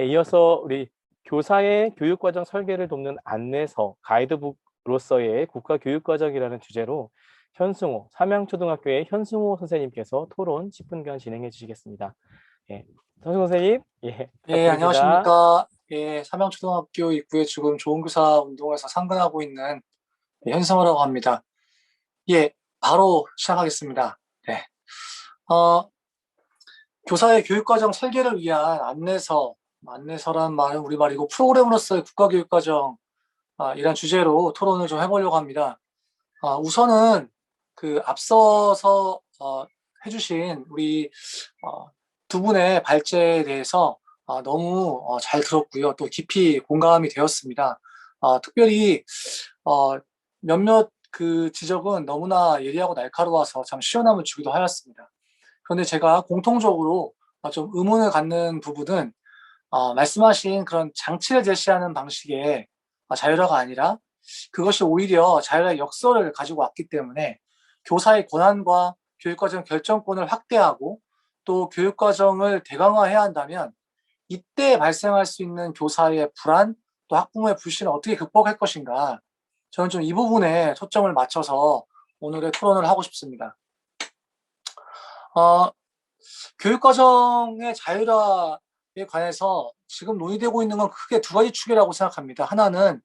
이어서 우리 교사의 교육과정 설계를 돕는 안내서, 가이드북으로서의 국가교육과정이라는 주제로 현승호, 삼양초등학교의 현승호 선생님께서 토론 10분간 진행해 주시겠습니다. 예, 현승호 선생님, 예, 부탁드립니다. 안녕하십니까. 예, 삼양초등학교 입구에 지금 좋은교사 운동에서 상근하고 있는 현성호라고 합니다. 예, 바로 시작하겠습니다. 네. 교사의 교육과정 설계를 위한 안내서란 말은 우리말이고 프로그램으로서의 국가교육과정, 이란 주제로 토론을 좀 해보려고 합니다. 우선은 앞서서 해주신 우리 두 분의 발제에 대해서 너무 잘 들었고요. 또 깊이 공감이 되었습니다. 특별히 몇몇 그 지적은 너무나 예리하고 날카로워서 참 시원함을 주기도 하였습니다. 그런데 제가 공통적으로 좀 의문을 갖는 부분은 말씀하신 그런 장치를 제시하는 방식의 자율화가 아니라 그것이 오히려 자율화의 역설을 가지고 왔기 때문에 교사의 권한과 교육과정 결정권을 확대하고 또 교육과정을 대강화해야 한다면 이때 발생할 수 있는 교사의 불안, 또 학부모의 불신을 어떻게 극복할 것인가. 저는 좀 이 부분에 초점을 맞춰서 오늘의 토론을 하고 싶습니다. 교육과정의 자율화에 관해서 지금 논의되고 있는 건 크게 두 가지 축이라고 생각합니다. 하나는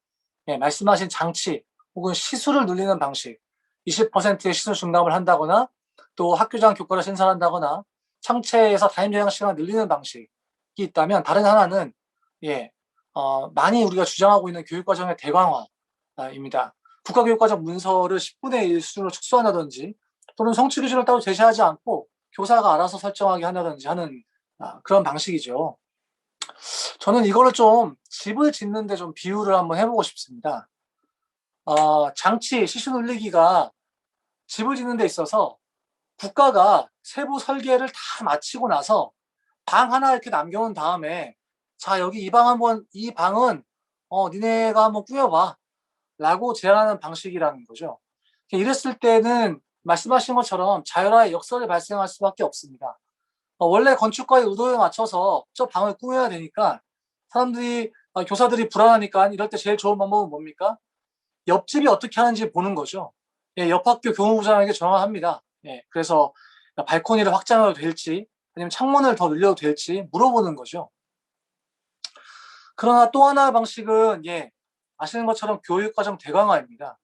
말씀하신 장치 혹은 시수를 늘리는 방식, 20%의 시수 증감을 한다거나 또 학교장 교과를 신설한다거나 창체에서 담임자양 시간을 늘리는 방식이 있다면, 다른 하나는 많이 우리가 주장하고 있는 교육과정의 대강화입니다. 국가교육과정 문서를 10분의 1 수준으로 축소한다든지 또는 성취 기준을 따로 제시하지 않고 교사가 알아서 설정하게 한다든지 하는 그런 방식이죠. 저는 이거를 좀 집을 짓는데 좀 비유를 한번 해보고 싶습니다. 장치, 시수 늘리기가 집을 짓는 데 있어서 국가가 세부 설계를 다 마치고 나서 방 하나 이렇게 남겨놓은 다음에, 자, 여기 이 방은 니네가 한번 꾸며봐 라고 제안하는 방식이라는 거죠. 이랬을 때는 말씀하신 것처럼 자율화의 역설이 발생할 수밖에 없습니다. 원래 건축가의 의도에 맞춰서 저 방을 꾸며야 되니까 교사들이 불안하니까 이럴 때 제일 좋은 방법은 뭡니까? 옆집이 어떻게 하는지 보는 거죠. 옆 학교 교무부장에게 전화를 합니다. 그래서 발코니를 확장해도 될지 아니면 창문을 더 늘려도 될지 물어보는 거죠. 그러나 또 하나의 방식은 아시는 것처럼 교육과정 대강화입니다.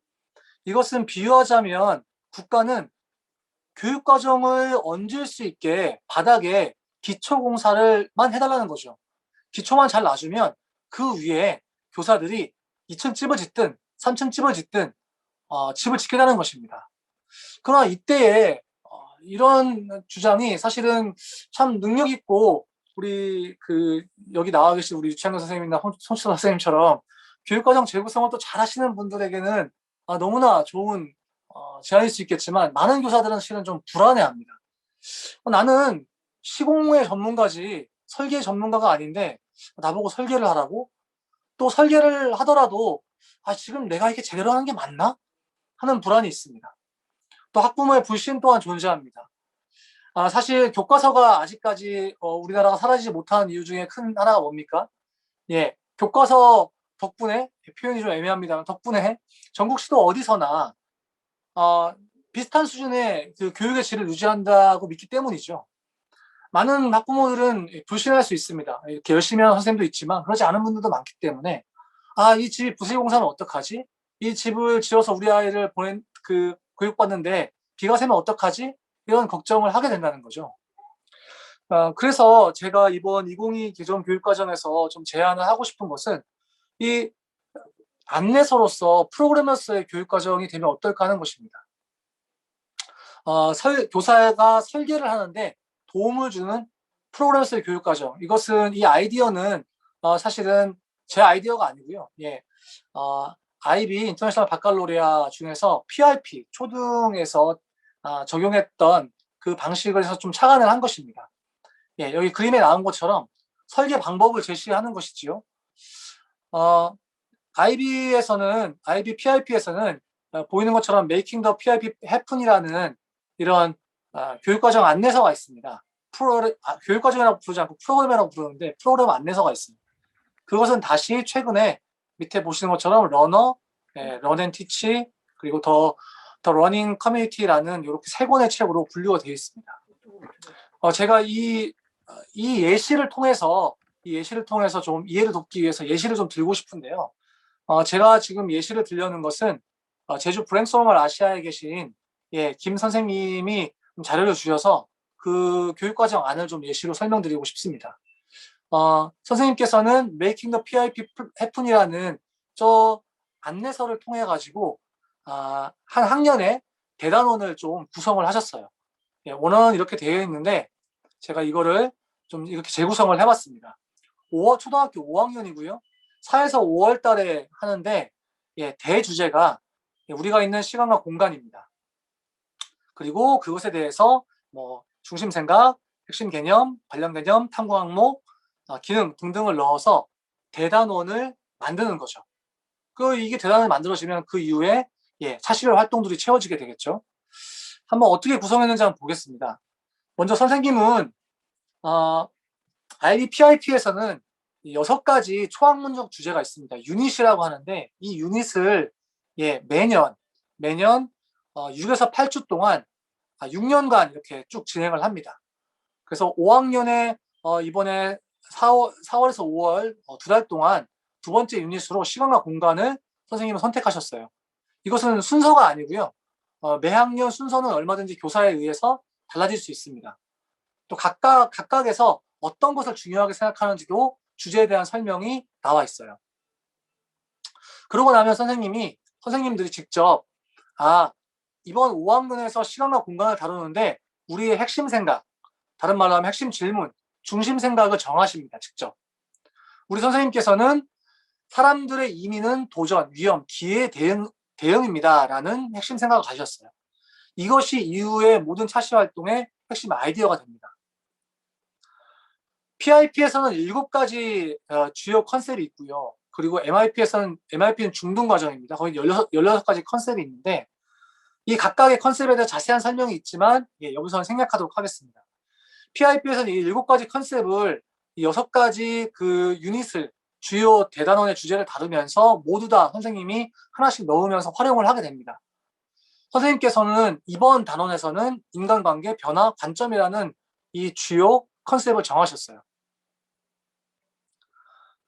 이것은 비유하자면 국가는 교육과정을 얹을 수 있게 바닥에 기초공사를만 해달라는 거죠. 기초만 잘 놔주면 그 위에 교사들이 2층 집을 짓든 3층 집을 짓든 집을 짓겠다는 것입니다. 그러나 이때에 이런 주장이 사실은 참 능력 있고 우리 여기 나와 계신 우리 유치환 선생님이나 손치도 선생님처럼 교육과정 재구성을 또 잘하시는 분들에게는 너무나 좋은 제안일 수 있겠지만, 많은 교사들은 실은 좀 불안해합니다. 나는 시공의 전문가지 설계 전문가가 아닌데 나보고 설계를 하라고? 또 설계를 하더라도 지금 내가 이게 제대로 하는 게 맞나? 하는 불안이 있습니다. 또 학부모의 불신 또한 존재합니다. 사실 교과서가 아직까지 우리나라가 사라지지 못하는 이유 중에 큰 하나가 뭡니까? 교과서 덕분에, 표현이 좀 애매합니다만 덕분에 전국 시도 어디서나 비슷한 수준의 교육의 질을 유지한다고 믿기 때문이죠. 많은 학부모들은 불신할 수 있습니다. 이렇게 열심히 하는 선생님도 있지만 그러지 않은 분들도 많기 때문에 이 집이 부실공사는 어떡하지? 이 집을 지어서 우리 아이를 교육받는데 비가 새면 어떡하지? 이런 걱정을 하게 된다는 거죠. 그래서 제가 이번 2022 개정 교육과정에서 좀 제안을 하고 싶은 것은 이 안내서로서 프로그래머스의 교육과정이 되면 어떨까 하는 것입니다. 교사가 설계를 하는데 도움을 주는 프로그래머스의 교육과정. 이 아이디어는 사실은 제 아이디어가 아니고요. IB 인터내셔널 바칼로레아 중에서 PRP 초등에서 적용했던 그 방식을 해서 좀 착안을 한 것입니다. 여기 그림에 나온 것처럼 설계 방법을 제시하는 것이지요. IB PRP에서는 보이는 것처럼 Making the PRP Happen이라는 이런 교육과정 안내서가 있습니다. 교육과정이라고 부르지 않고 프로그램이라고 부르는데 프로그램 안내서가 있습니다. 그것은 다시 최근에 밑에 보시는 것처럼 러너, 런앤티치, 그리고 더 러닝 커뮤니티라는 이렇게 세 권의 책으로 분류가 되어 있습니다. 제가 이 예시를 통해서 좀 이해를 돕기 위해서 예시를 좀 들고 싶은데요. 제가 지금 예시를 들려는 것은 제주 브랭소멀 아시아에 계신 김 선생님이 자료를 주셔서 그 교육과정 안을 좀 예시로 설명드리고 싶습니다. 선생님께서는 Making the PIP Happen이라는 저 안내서를 통해 가지고 한 학년에 대단원을 좀 구성을 하셨어요. 원어는 이렇게 되어 있는데 제가 이거를 좀 이렇게 재구성을 해봤습니다. 초등학교 5학년이고요. 4에서 5월 달에 하는데 대주제가 우리가 있는 시간과 공간입니다. 그리고 그것에 대해서 뭐 중심 생각, 핵심 개념, 관련 개념, 탐구 항목, 기능 등등을 넣어서 대단원을 만드는 거죠. 이게 대단원을 만들어지면 그 이후에 차시별 활동들이 채워지게 되겠죠. 한번 어떻게 구성했는지 한번 보겠습니다. 먼저 선생님은 IBPIP에서는 6가지 초학문적 주제가 있습니다. 유닛이라고 하는데 이 유닛을 매년 6에서 8주 동안 6년간 이렇게 쭉 진행을 합니다. 그래서 5학년에 이번에 4월에서 5월 2달 동안 두 번째 유닛으로 시간과 공간을 선생님은 선택하셨어요. 이것은 순서가 아니고요. 매 학년 순서는 얼마든지 교사에 의해서 달라질 수 있습니다. 또 각각에서 어떤 것을 중요하게 생각하는지도 주제에 대한 설명이 나와 있어요. 그러고 나면 선생님들이 직접 이번 5학년에서 시간과 공간을 다루는데 우리의 핵심 생각, 다른 말로 하면 핵심 질문, 중심 생각을 정하십니다. 직접. 우리 선생님께서는 사람들의 이민은 도전, 위험, 기회 대응입니다. 라는 핵심 생각을 가지셨어요. 이것이 이후의 모든 차시 활동의 핵심 아이디어가 됩니다. PIP에서는 7가지 주요 컨셉이 있고요. 그리고 MIP는 중등 과정입니다. 거기 16가지 컨셉이 있는데 이 각각의 컨셉에 대해 자세한 설명이 있지만 여기서는 생략하도록 하겠습니다. PIP에서는 이 7가지 컨셉을 6가지 그 유닛을 주요 대단원의 주제를 다루면서 모두 다 선생님이 하나씩 넣으면서 활용을 하게 됩니다. 선생님께서는 이번 단원에서는 인간관계 변화 관점이라는 이 주요 컨셉을 정하셨어요.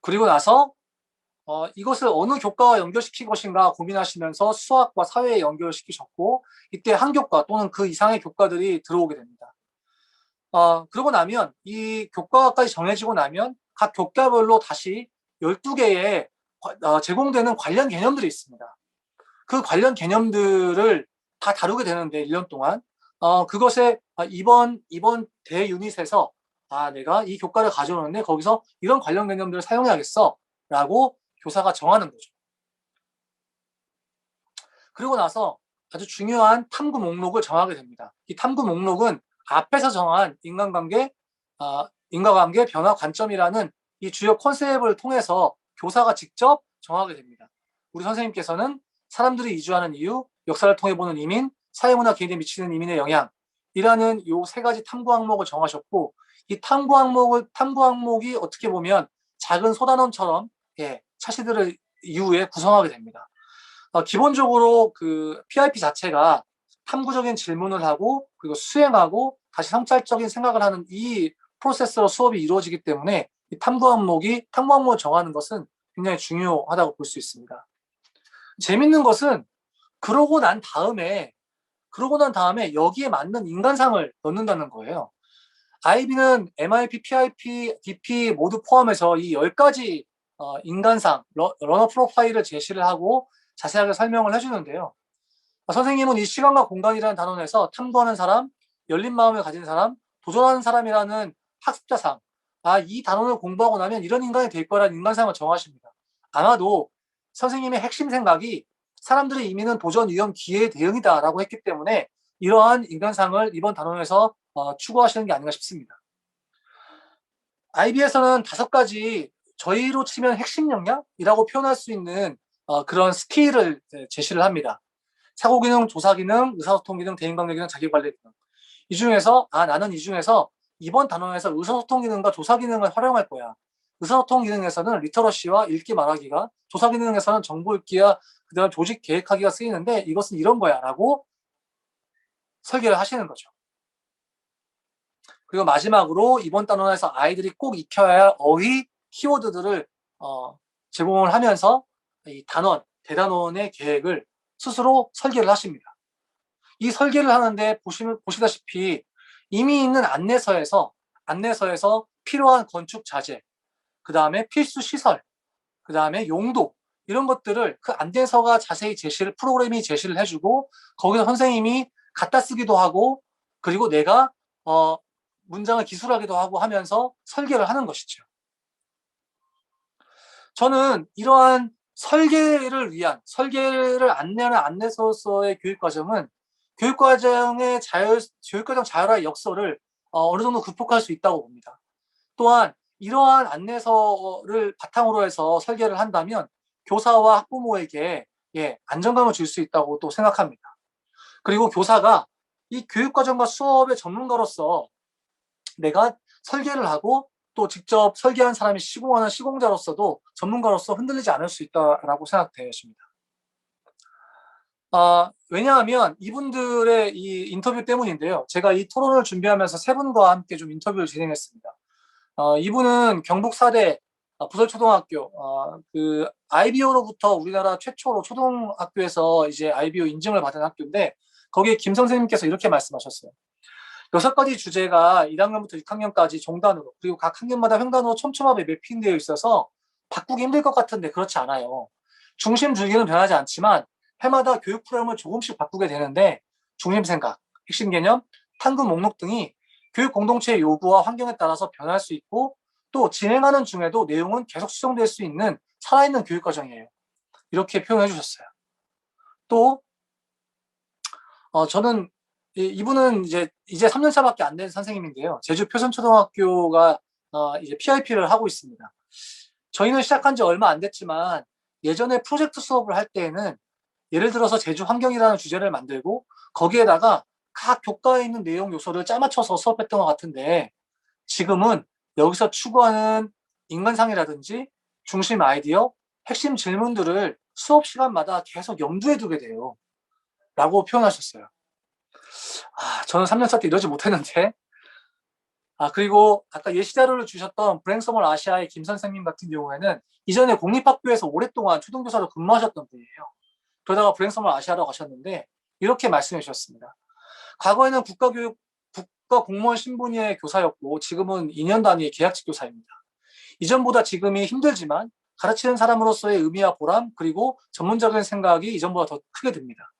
그리고 나서 이것을 어느 교과와 연결시킬 것인가 고민하시면서 수학과 사회에 연결시키셨고 이때 한 교과 또는 그 이상의 교과들이 들어오게 됩니다. 그러고 나면 이 교과까지 정해지고 나면 각 교과별로 다시 12개의 제공되는 관련 개념들이 있습니다. 그 관련 개념들을 다 다루게 되는데 1년 동안 그것에 이번 대유닛에서 내가 이 교과를 가져오는데 거기서 이런 관련 개념들을 사용해야겠어 라고 교사가 정하는 거죠. 그리고 나서 아주 중요한 탐구 목록을 정하게 됩니다. 이 탐구 목록은 앞에서 정한 인간관계 변화 관점이라는 이 주요 컨셉을 통해서 교사가 직접 정하게 됩니다. 우리 선생님께서는 사람들이 이주하는 이유, 역사를 통해 보는 이민, 사회문화 개인에 미치는 이민의 영향이라는 이 3가지 탐구 항목을 정하셨고 이 탐구 항목이 어떻게 보면 작은 소단원처럼 차시들을 이후에 구성하게 됩니다. 기본적으로 그 PIP 자체가 탐구적인 질문을 하고 그리고 수행하고 다시 성찰적인 생각을 하는 이 프로세스로 수업이 이루어지기 때문에 이 탐구 항목을 정하는 것은 굉장히 중요하다고 볼 수 있습니다. 재밌는 것은 그러고 난 다음에 여기에 맞는 인간상을 넣는다는 거예요. IB는 MIP, PIP, DP 모두 포함해서 이 10가지 인간상, 러너 프로파일을 제시를 하고 자세하게 설명을 해주는데요. 선생님은 이 시간과 공간이라는 단원에서 탐구하는 사람, 열린 마음을 가진 사람, 도전하는 사람이라는 학습자상, 이 단원을 공부하고 나면 이런 인간이 될 거라는 인간상을 정하십니다. 아마도 선생님의 핵심 생각이 사람들의 이민은 도전, 위험, 기회의 대응이다라고 했기 때문에 이러한 인간상을 이번 단원에서 추구하시는 게 아닌가 싶습니다. IB에서는 5가지 저희로 치면 핵심 역량이라고 표현할 수 있는 그런 스킬을 제시를 합니다. 사고기능, 조사기능, 의사소통기능, 대인관계기능, 자기관리기능. 나는 이 중에서 이번 단원에서 의사소통기능과 조사기능을 활용할 거야. 의사소통 기능에서는 리터러시와 읽기 말하기가, 조사 기능에서는 정보 읽기와 그다음 조직 계획하기가 쓰이는데 이것은 이런 거야라고 설계를 하시는 거죠. 그리고 마지막으로 이번 단원에서 아이들이 꼭 익혀야 할 어휘 키워드들을 제공을 하면서 이 단원, 대단원의 계획을 스스로 설계를 하십니다. 이 설계를 하는데 보시다시피 이미 있는 안내서에서 필요한 건축 자재, 그 다음에 필수 시설, 그 다음에 용도, 이런 것들을 그 안내서가 자세히 프로그램이 제시를 해주고, 거기서 선생님이 갖다 쓰기도 하고, 그리고 내가 문장을 기술하기도 하고 하면서 설계를 하는 것이죠. 저는 이러한 설계를 안내하는 안내서의 교육과정은 교육과정 자율화의 역설을 어느 정도 극복할 수 있다고 봅니다. 또한 이러한 안내서를 바탕으로 해서 설계를 한다면 교사와 학부모에게 안정감을 줄 수 있다고 또 생각합니다. 그리고 교사가 이 교육과정과 수업의 전문가로서 내가 설계를 하고 또 직접 설계한 사람이 시공하는 시공자로서도 전문가로서 흔들리지 않을 수 있다라고 생각되십니다. 왜냐하면 이분들의 이 인터뷰 때문인데요. 제가 이 토론을 준비하면서 세 분과 함께 좀 인터뷰를 진행했습니다. 이분은 경북 4대 부설초등학교, 그 IBO로부터 우리나라 최초로 초등학교에서 이제 IBO 인증을 받은 학교인데, 거기에 김 선생님께서 이렇게 말씀하셨어요. 6가지 주제가 1학년부터 6학년까지 종단으로, 그리고 각 학년마다 횡단으로 촘촘하게 매핑되어 있어서 바꾸기 힘들 것 같은데 그렇지 않아요. 중심 줄기는 변하지 않지만 해마다 교육 프로그램을 조금씩 바꾸게 되는데, 중심 생각, 핵심 개념, 탐구 목록 등이 교육 공동체의 요구와 환경에 따라서 변할 수 있고, 또 진행하는 중에도 내용은 계속 수정될 수 있는 살아있는 교육 과정이에요. 이렇게 표현해 주셨어요. 또 저는 이분은 이제 3년차밖에 안 된 선생님인데요. 제주 표선초등학교가 이제 PIP를 하고 있습니다. 저희는 시작한 지 얼마 안 됐지만 예전에 프로젝트 수업을 할 때에는 예를 들어서 제주 환경이라는 주제를 만들고 거기에다가 각 교과에 있는 내용 요소를 짜맞춰서 수업했던 것 같은데, 지금은 여기서 추구하는 인간상이라든지 중심 아이디어, 핵심 질문들을 수업 시간마다 계속 염두에 두게 돼요. 라고 표현하셨어요. 저는 3년차 때 이러지 못했는데. 그리고 아까 예시 자료를 주셨던 브랭서멀 아시아의 김 선생님 같은 경우에는 이전에 공립학교에서 오랫동안 초등교사로 근무하셨던 분이에요. 그러다가 브랭서멀 아시아로 가셨는데 이렇게 말씀해 주셨습니다. 과거에는 국가공무원 신분의 교사였고 지금은 2년 단위의 계약직 교사입니다. 이전보다 지금이 힘들지만 가르치는 사람으로서의 의미와 보람, 그리고 전문적인 생각이 이전보다 더 크게 듭니다.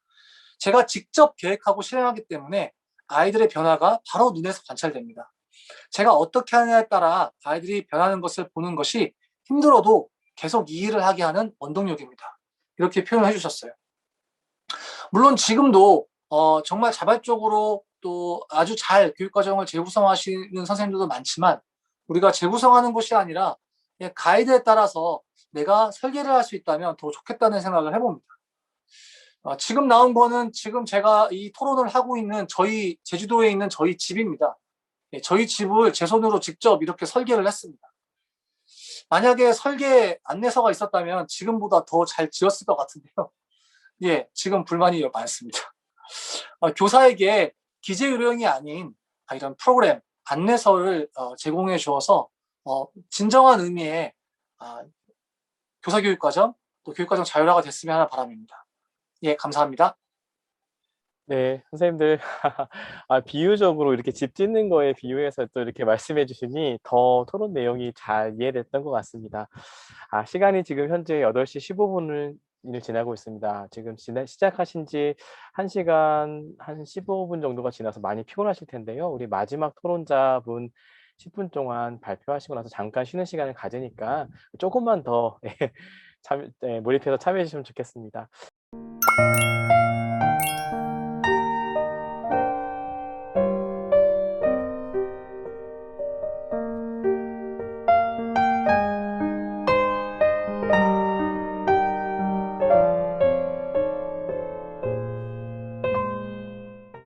제가 직접 계획하고 실행하기 때문에 아이들의 변화가 바로 눈에서 관찰됩니다. 제가 어떻게 하느냐에 따라 아이들이 변하는 것을 보는 것이 힘들어도 계속 이 일을 하게 하는 원동력입니다. 이렇게 표현을 해주셨어요. 물론 지금도 정말 자발적으로 또 아주 잘 교육과정을 재구성하시는 선생님들도 많지만, 우리가 재구성하는 것이 아니라 가이드에 따라서 내가 설계를 할 수 있다면 더 좋겠다는 생각을 해봅니다. 지금 나온 거는 지금 제가 이 토론을 하고 있는 제주도에 있는 저희 집입니다. 저희 집을 제 손으로 직접 이렇게 설계를 했습니다. 만약에 설계 안내서가 있었다면 지금보다 더 잘 지었을 것 같은데요. 지금 불만이 많습니다. 교사에게 기재 요령이 아닌 이런 프로그램, 안내서를 제공해 주어서 진정한 의미의 교사교육과정, 또 교육과정 자율화가 됐으면 하는 바람입니다. 감사합니다. 네, 선생님들 비유적으로 이렇게 집 짓는 거에 비유해서 또 이렇게 말씀해 주시니 더 토론 내용이 잘 이해됐던 것 같습니다. 시간이 지금 현재 8시 15분을 지나고 있습니다. 지금 시작하신 지 1시간 한 15분 정도가 지나서 많이 피곤하실 텐데요. 우리 마지막 토론자분 10분 동안 발표하시고 나서 잠깐 쉬는 시간을 가지니까 조금만 더 몰입해서 참여해 주시면 좋겠습니다.